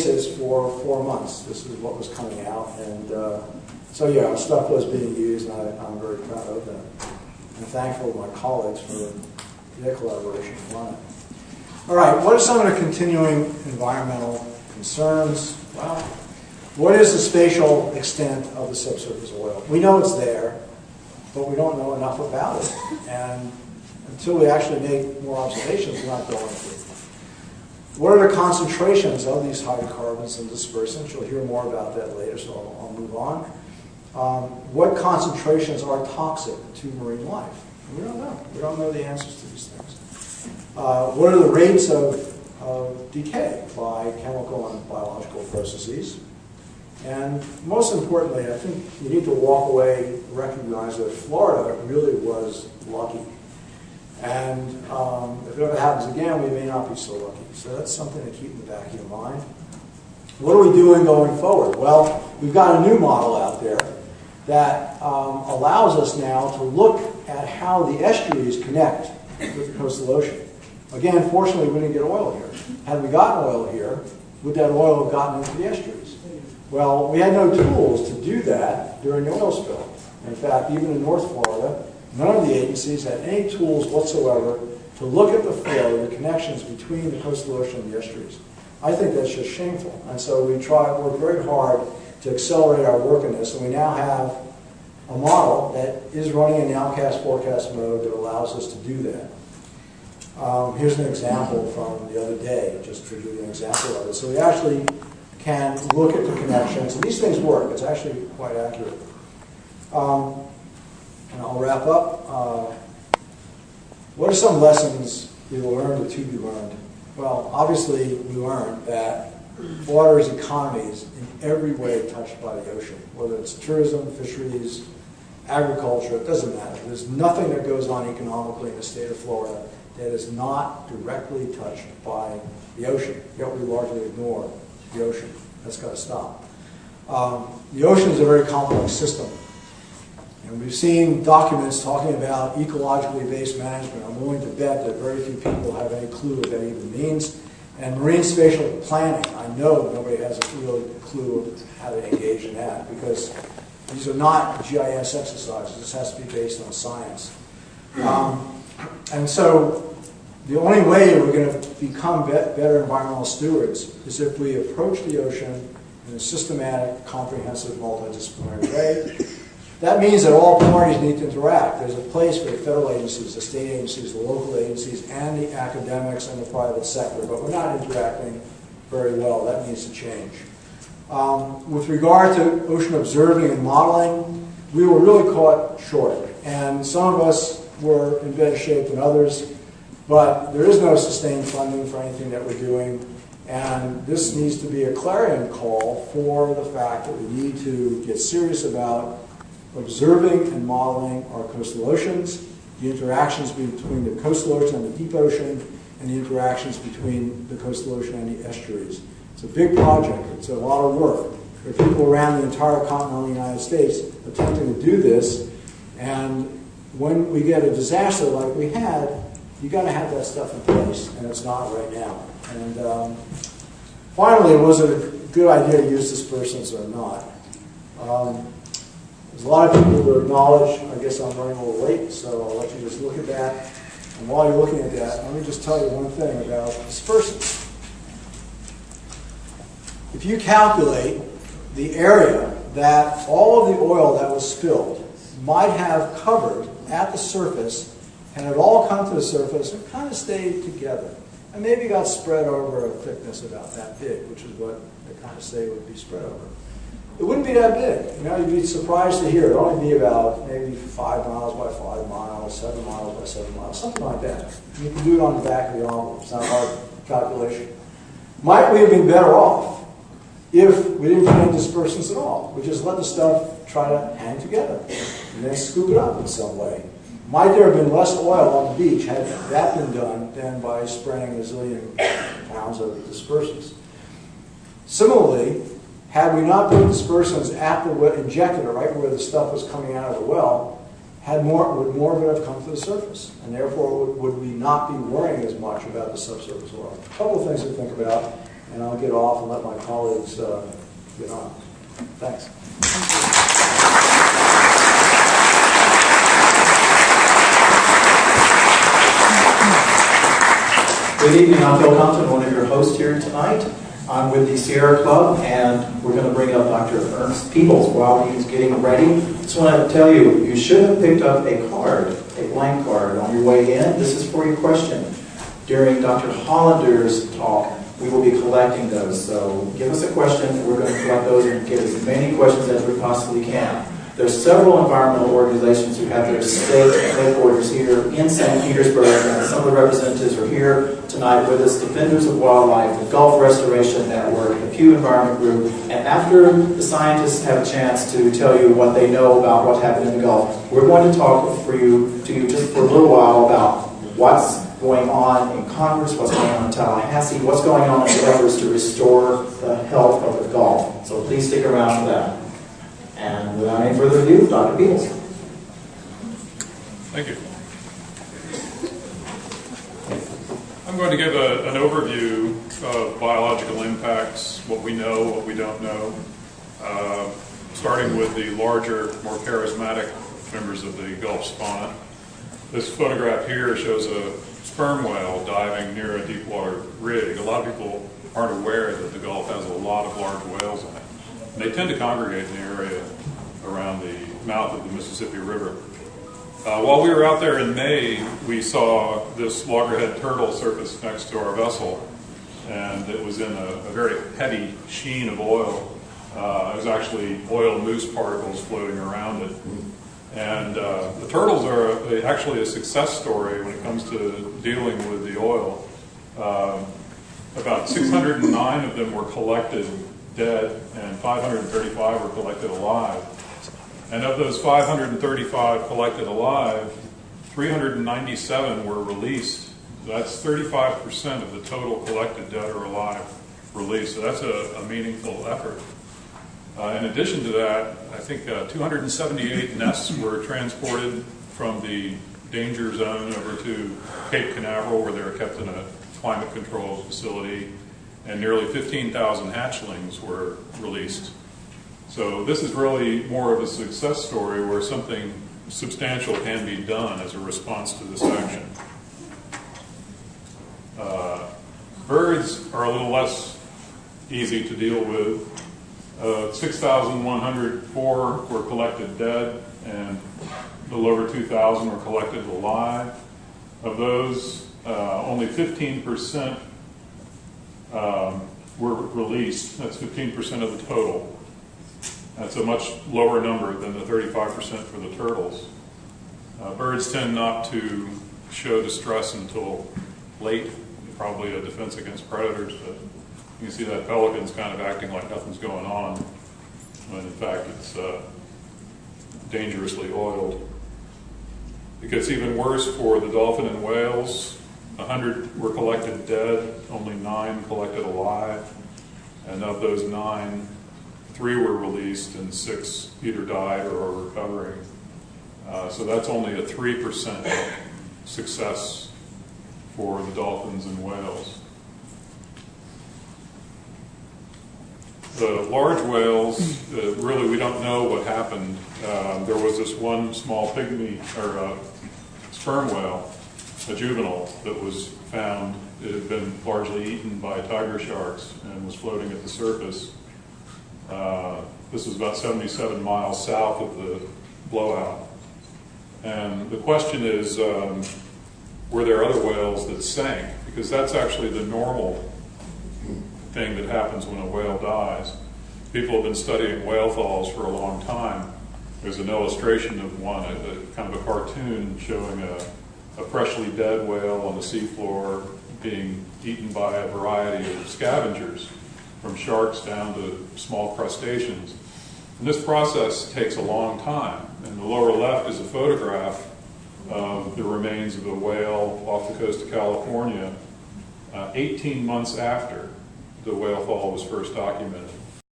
for 4 months. This is what was coming out, and so yeah, stuff was being used, and I'm very proud of that. I'm thankful to my colleagues for their collaboration on it. All right, what are some of the continuing environmental concerns? Well, what is the spatial extent of the subsurface oil? We know it's there, but we don't know enough about it, and until we actually make more observations, we're not going to. What are the concentrations of these hydrocarbons and dispersants? You'll hear more about that later, so I'll move on. What concentrations are toxic to marine life? We don't know. We don't know the answers to these things. What are the rates of decay by chemical and biological processes? And most importantly, I think you need to walk away and recognize that Florida really was lucky. And if it ever happens again, we may not be so lucky. So that's something to keep in the back of your mind. What are we doing going forward? Well, we've got a new model out there that allows us now to look at how the estuaries connect with the coastal ocean. Again, fortunately, we didn't get oil here. Had we gotten oil here, would that oil have gotten into the estuaries? Well, we had no tools to do that during the oil spill. In fact, even in North Florida, none of the agencies had any tools whatsoever to look at the flow, the connections between the coastal ocean and the estuaries. I think that's just shameful. And so we worked very hard to accelerate our work in this, and we now have a model that is running in nowcast forecast mode that allows us to do that. Here's an example from the other day, just to give you an example of it. So we actually can look at the connections, and these things work. It's actually quite accurate. And I'll wrap up. What are some lessons we learned or to be learned? Well, obviously, we learned that water is economies in every way touched by the ocean, whether it's tourism, fisheries, agriculture, it doesn't matter. There's nothing that goes on economically in the state of Florida that is not directly touched by the ocean, yet we largely ignore the ocean. That's got to stop. The ocean is a very complex system. And we've seen documents talking about ecologically based management. I'm willing to bet that very few people have any clue what that even means. And marine spatial planning, I know nobody has a real clue of how to engage in that, because these are not GIS exercises. This has to be based on science. And so the only way we're going to become better environmental stewards is if we approach the ocean in a systematic, comprehensive, multidisciplinary way. That means that all parties need to interact. There's a place for the federal agencies, the state agencies, the local agencies, and the academics and the private sector, but we're not interacting very well. That needs to change. With regard to ocean observing and modeling, we were really caught short, and some of us were in better shape than others, but there is no sustained funding for anything that we're doing, and this needs to be a clarion call for the fact that we need to get serious about observing and modeling our coastal oceans, the interactions between the coastal ocean and the deep ocean, and the interactions between the coastal ocean and the estuaries. It's a big project. It's a lot of work. There are people around the entire continental United States attempting to do this, and when we get a disaster like we had, you got to have that stuff in place, and it's not right now. And finally, was it a good idea to use dispersants or not? There's a lot of people who acknowledge, I guess I'm running a little late, so I'll let you just look at that. And while you're looking at that, let me just tell you one thing about dispersants. If you calculate the area that all of the oil that was spilled might have covered at the surface, and it all come to the surface and kind of stayed together, and maybe got spread over a thickness about that big, which is what they kind of say would be spread over. It wouldn't be that big. You know, you'd be surprised to hear it would only be about maybe 5 miles by 5 miles, 7 miles by 7 miles, something like that. You can do it on the back of the envelope. It's not a hard calculation. Might we have been better off if we didn't put any dispersants at all? We just let the stuff try to hang together and then scoop it up in some way. Might there have been less oil on the beach had that been done than by spraying a zillion pounds of dispersants? Similarly, had we not put dispersants at the well, injected it right where the stuff was coming out of the well, would more of it have come to the surface? And therefore, would we not be worrying as much about the subsurface oil? A couple of things to think about. and I'll get off and let my colleagues get on. Thanks. Good evening, I'm Phil Compton, one of your hosts here tonight. I'm with the Sierra Club, and we're going to bring up Dr. Ernst Peebles while he's getting ready. Just want to tell you, you should have picked up a card, a blank card, on your way in. This is for your question. During Dr. Hollander's talk, we will be collecting those. So give us a question, and we're going to collect those and get as many questions as we possibly can. There's several environmental organizations who have their state headquarters here in St. Petersburg, and some of the representatives are here tonight with us. Defenders of Wildlife, the Gulf Restoration Network, the Pew Environment Group, and after the scientists have a chance to tell you what they know about what happened in the Gulf, we're going to talk to you just for a little while about what's going on in Congress, what's going on in Tallahassee, what's going on in the efforts to restore the health of the Gulf. So please stick around for that. And without any further ado, Dr. Peebles. Thank you. I'm going to give an overview of biological impacts, what we know, what we don't know, starting with the larger, more charismatic members of the Gulf fauna. This photograph here shows a sperm whale diving near a deep water rig. A lot of people aren't aware that the Gulf has a lot of large whales in it. And they tend to congregate in the area around the mouth of the Mississippi River. While we were out there in May, we saw this loggerhead turtle surface next to our vessel, and it was in a very heavy sheen of oil. It was actually oil mousse particles floating around it. And the turtles are actually a success story when it comes to dealing with the oil. About 609 of them were collected dead, and 535 were collected alive. And of those 535 collected alive, 397 were released. That's 35% of the total collected dead or alive released. So that's a meaningful effort. In addition to that, I think 278 nests were transported from the danger zone over to Cape Canaveral, where they were kept in a climate-controlled facility, and nearly 15,000 hatchlings were released. So this is really more of a success story where something substantial can be done as a response to this action. Birds are a little less easy to deal with. 6,104 were collected dead, and a little over 2,000 were collected alive. Of those, only 15% were released. That's 15% of the total. That's a much lower number than the 35% for the turtles. Birds tend not to show distress until late, probably a defense against predators, but you can see that pelican's kind of acting like nothing's going on, when in fact it's dangerously oiled. It gets even worse for the dolphin and whales. 100 were collected dead, only 9 collected alive, and of those 9, 3 were released and 6 either died or are recovering. So that's only a 3% success for the dolphins and whales. The large whales, really we don't know what happened. There was this one small pygmy, or sperm whale, a juvenile, that was found. It had been largely eaten by tiger sharks and was floating at the surface. This was about 77 miles south of the blowout. And the question is, were there other whales that sank? Because that's actually the normal thing that happens when a whale dies. People have been studying whale falls for a long time. There's an illustration of one, kind of a cartoon showing a freshly dead whale on the seafloor being eaten by a variety of scavengers, from sharks down to small crustaceans. And this process takes a long time. In the lower left is a photograph of the remains of a whale off the coast of California 18 months after the whale fall was first documented.